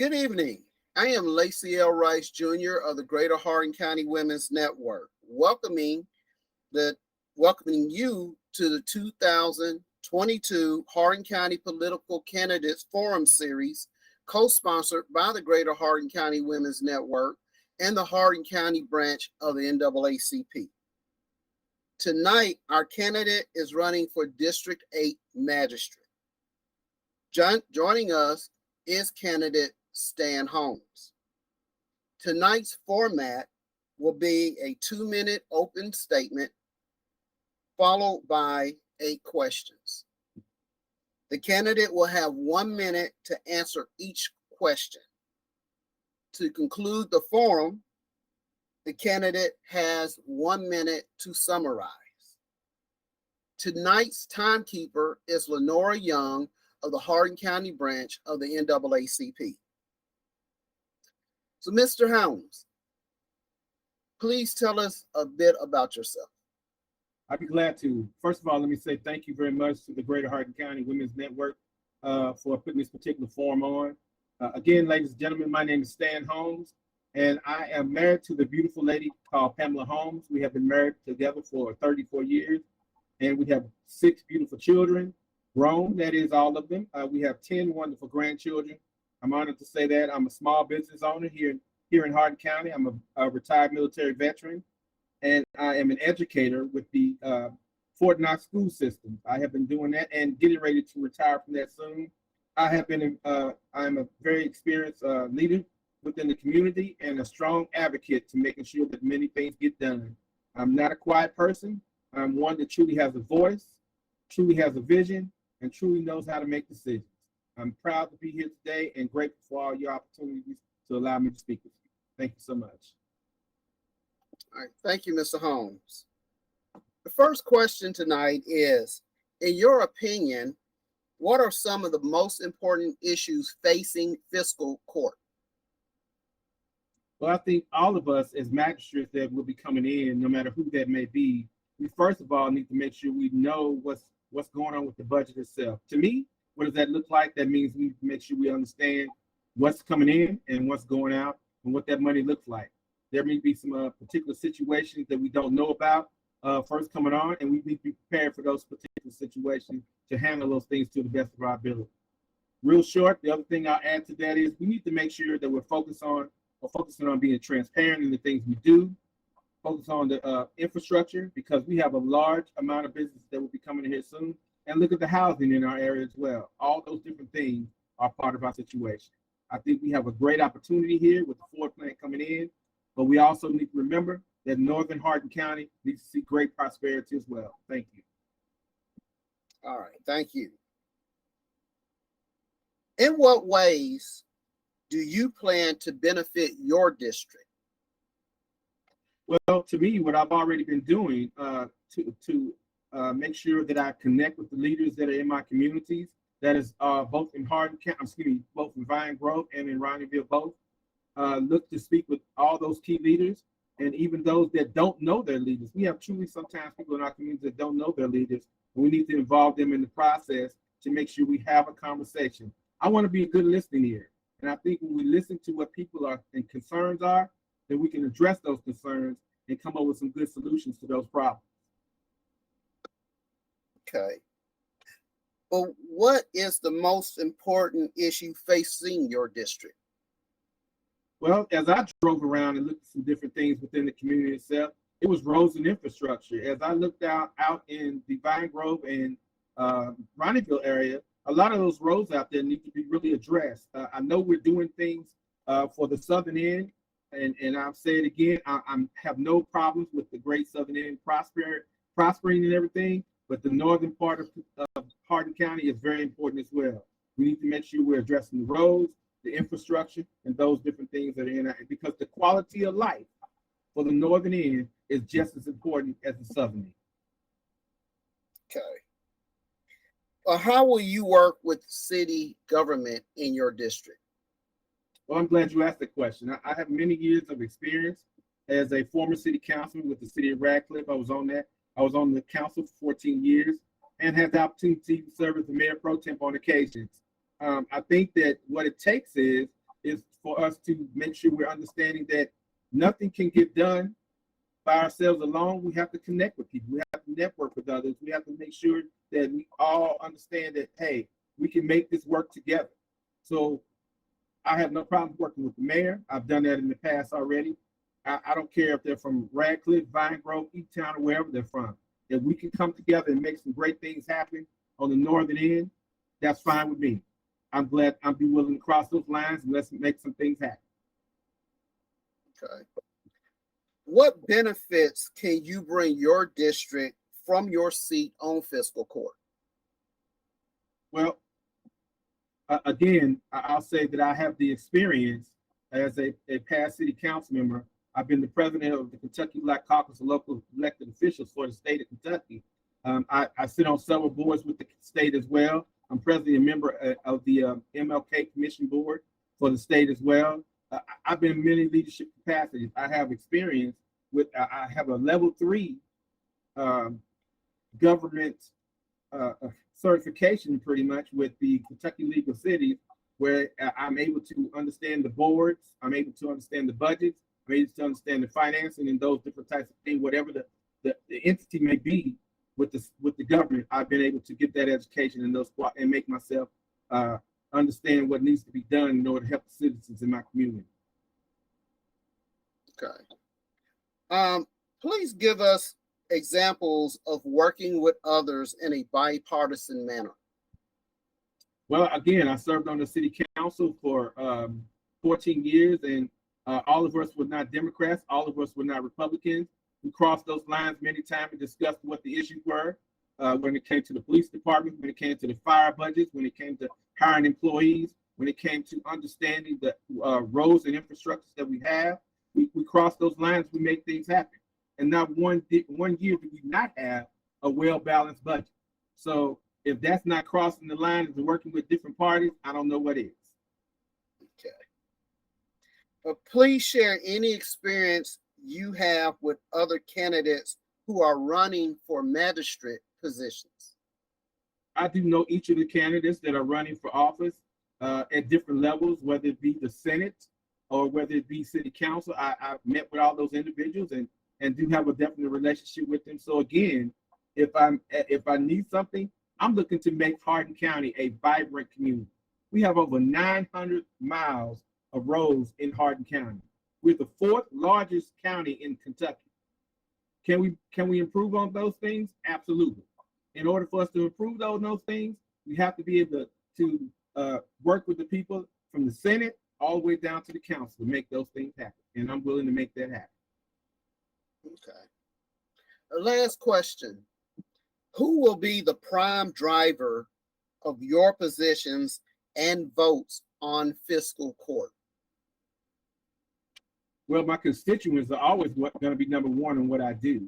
Good evening. I am Lacy Rice Jr. of the Greater Hardin County Women's Network, welcoming you to the 2022 Hardin County Political Candidates Forum Series, co-sponsored by the Greater Hardin County Women's Network and the Hardin County Branch of the NAACP. Tonight, our candidate is running for District 8 Magistrate. Joining us is candidate Stan Holmes. Tonight's format will be a 2-minute open statement followed by 8 questions. The candidate will have 1 minute to answer each question. To conclude the forum, the candidate has 1 minute to summarize. Tonight's timekeeper is Lenora Young of the Hardin County Branch of the NAACP. So, Mr. Holmes, please tell us a bit about yourself. I'd be glad to. First of all, let me say thank you very much to the Greater Hardin County Women's Network for putting this particular forum on. Again, ladies and gentlemen, my name is Stan Holmes, and I am married to the beautiful lady called Pamela Holmes. We have been married together for 34 years, and we have 6 beautiful children, grown, that is all of them. We have 10 wonderful grandchildren. I'm honored to say that. I'm a small business owner here in Hardin County. I'm a retired military veteran, and I am an educator with the Fort Knox school system. I have been doing that and getting ready to retire from that soon. I'm a very experienced leader within the community and a strong advocate to making sure that many things get done. I'm not a quiet person. I'm one that truly has a voice, truly has a vision, and truly knows how to make decisions. I'm proud to be here today and grateful for all your opportunities to allow me to speak with you. Thank you so much. All right, thank you, Mr. Holmes. The first question tonight is, in your opinion, what are some of the most important issues facing fiscal court? Well, I think all of us as magistrates that will be coming in, no matter who that may be, we first of all need to make sure we know what's going on with the budget itself. To me, what does that look like? That means we need to make sure we understand what's coming in and what's going out and what that money looks like. There may be some particular situations that we don't know about first coming on, and we need to be prepared for those particular situations to handle those things to the best of our ability. Real short, the other thing I'll add to that is we need to make sure that we're focusing on being transparent in the things we do, focus on the infrastructure, because we have a large amount of business that will be coming in here soon, and look at the housing in our area as well. All those different things are part of our situation. I think we have a great opportunity here with the Ford plant coming in, but we also need to remember that Northern Hardin County needs to see great prosperity as well. Thank you. All right, thank you. In what ways do you plan to benefit your district? Well, to me, what I've already been doing to make sure that I connect with the leaders that are in my communities, that is both in both in Vine Grove and in Ronnieville both. Look to speak with all those key leaders and even those that don't know their leaders. We have truly sometimes people in our communities that don't know their leaders, and we need to involve them in the process to make sure we have a conversation. I want to be a good listening ear, and I think when we listen to what people are and concerns are, then we can address those concerns and come up with some good solutions to those problems. Okay. Well, what is the most important issue facing your district? Well, as I drove around and looked at some different things within the community itself, it was roads and infrastructure. As I looked out in the Vine Grove and Ronnieville area, a lot of those roads out there need to be really addressed. I know we're doing things for the southern end, and I'll say it again, I have no problems with the great southern end prospering and everything, but the northern part of Hardin County is very important as well. We need to make sure we're addressing the roads, the infrastructure, and those different things that are in it, because the quality of life for the northern end is just as important as the southern end. Okay. Well, how will you work with city government in your district? Well, I'm glad you asked the question. I have many years of experience as a former city councilman with the city of Radcliffe. I was on the council for 14 years and had the opportunity to serve as the mayor pro temp on occasions. I think that what it takes is is for us to make sure we're understanding that nothing can get done by ourselves alone. We have to connect with people. We have to network with others. We have to make sure that we all understand that, hey, we can make this work together. So I have no problem working with the mayor. I've done that in the past already. I don't care if they're from Radcliffe, Vine Grove, Easttown, or wherever they're from. If we can come together and make some great things happen on the northern end, that's fine with me. I'm glad I'd be willing to cross those lines and let's make some things happen. Okay. What benefits can you bring your district from your seat on fiscal court? Well, again, I'll say that I have the experience as a past city council member. I've been the president of the Kentucky Black Caucus of local elected officials for the state of Kentucky. I sit on several boards with the state as well. I'm presently a member of the MLK Commission Board for the state as well. I've been in many leadership capacities. I have experience with, I have a level 3 government certification pretty much with the Kentucky League of Cities, where I'm able to understand the boards, I'm able to understand the budgets, I'm able to understand the financing and those different types of things, whatever the entity may be with the government. I've been able to get that education and those and make myself understand what needs to be done in order to help the citizens in my community. Okay. Please give us examples of working with others in a bipartisan manner. Well, again, I served on the city council for 14 years, and all of us were not Democrats, all of us were not Republicans. We crossed those lines many times and discussed what the issues were when it came to the police department, when it came to the fire budgets, when it came to hiring employees, when it came to understanding the roads and infrastructures that we have. We crossed those lines, we make things happen. And not one year do we not have a well-balanced budget. So if that's not crossing the line and working with different parties, I don't know what is. Okay. Please share any experience you have with other candidates who are running for magistrate positions. I do know each of the candidates that are running for office at different levels, whether it be the Senate or whether it be city council. I've met with all those individuals and do have a definite relationship with them. So again, if I need something, I'm looking to make Hardin County a vibrant community. We have over 900 miles of roads in Hardin County. We're the 4th largest county in Kentucky. Can we improve on those things? Absolutely. In order for us to improve on those things, we have to be able to work with the people from the Senate all the way down to the council to make those things happen. And I'm willing to make that happen. Okay. Last question. Who will be the prime driver of your positions and votes on fiscal court? Well, my constituents are always going to be number one in what I do,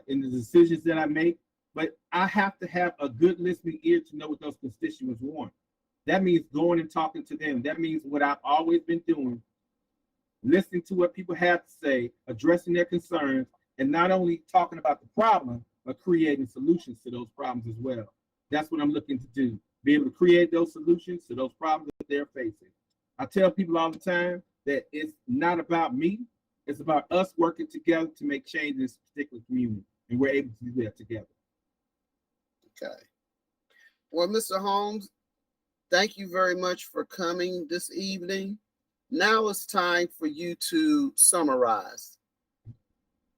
in the decisions that I make. But I have to have a good listening ear to know what those constituents want. That means going and talking to them. That means what I've always been doing, listening to what people have to say, addressing their concerns, and not only talking about the problem, but creating solutions to those problems as well. That's what I'm looking to do, be able to create those solutions to those problems that they're facing. I tell people all the time that it's not about me, it's about us working together to make change in this particular community, and we're able to do that together. Okay. Well, Mr. Holmes, thank you very much for coming this evening. Now it's time for you to summarize.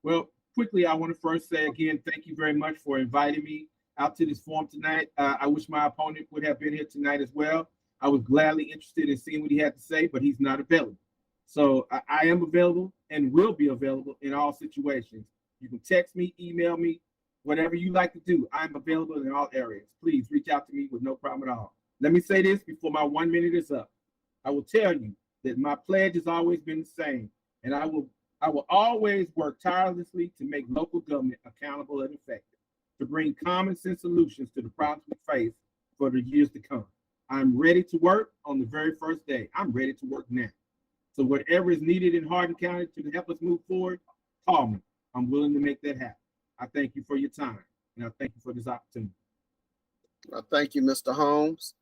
Well, quickly, I want to first say again, thank you very much for inviting me out to this forum tonight. I wish my opponent would have been here tonight as well. I was gladly interested in seeing what he had to say, but he's not available. So I am available and will be available in all situations. You can text me, email me, whatever you like to do. I'm available in all areas. Please reach out to me with no problem at all. Let me say this before my 1 minute is up. I will tell you that my pledge has always been the same, and I will always work tirelessly to make local government accountable and effective, to bring common sense solutions to the problems we face for the years to come. I'm ready to work on the very first day. I'm ready to work now. So whatever is needed in Hardin County to help us move forward, call me. I'm willing to make that happen. I thank you for your time, and I thank you for this opportunity. Thank you, Mr. Holmes.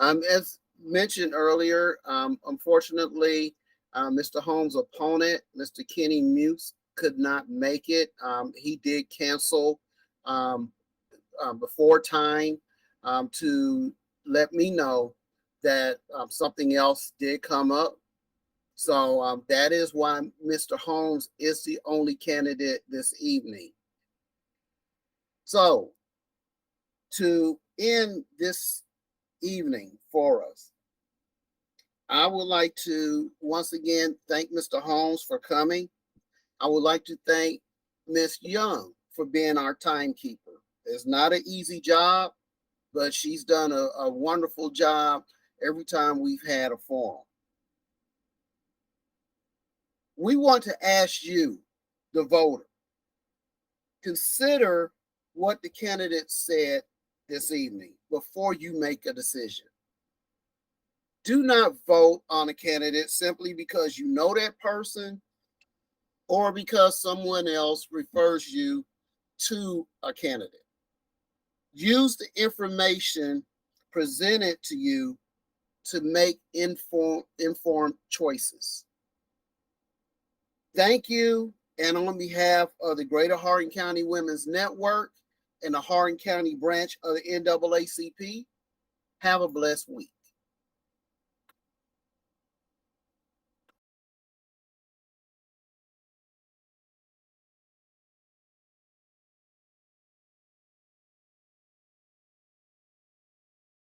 As mentioned earlier, unfortunately, Mr. Holmes' opponent, Mr. Kenny Muse, could not make it. He did cancel before time to let me know that something else did come up. So that is why Mr. Holmes is the only candidate this evening. So to end this evening for us, I would like to once again thank Mr. Holmes for coming. I would like to thank Ms. Young for being our timekeeper. It's not an easy job, but she's done a wonderful job every time we've had a forum. We want to ask you, the voter, consider what the candidate said this evening before you make a decision. Do not vote on a candidate simply because you know that person or because someone else refers you to a candidate. Use the information presented to you to make informed choices. Thank you. And on behalf of the Greater Hardin County Women's Network and the Hardin County Branch of the NAACP, have a blessed week.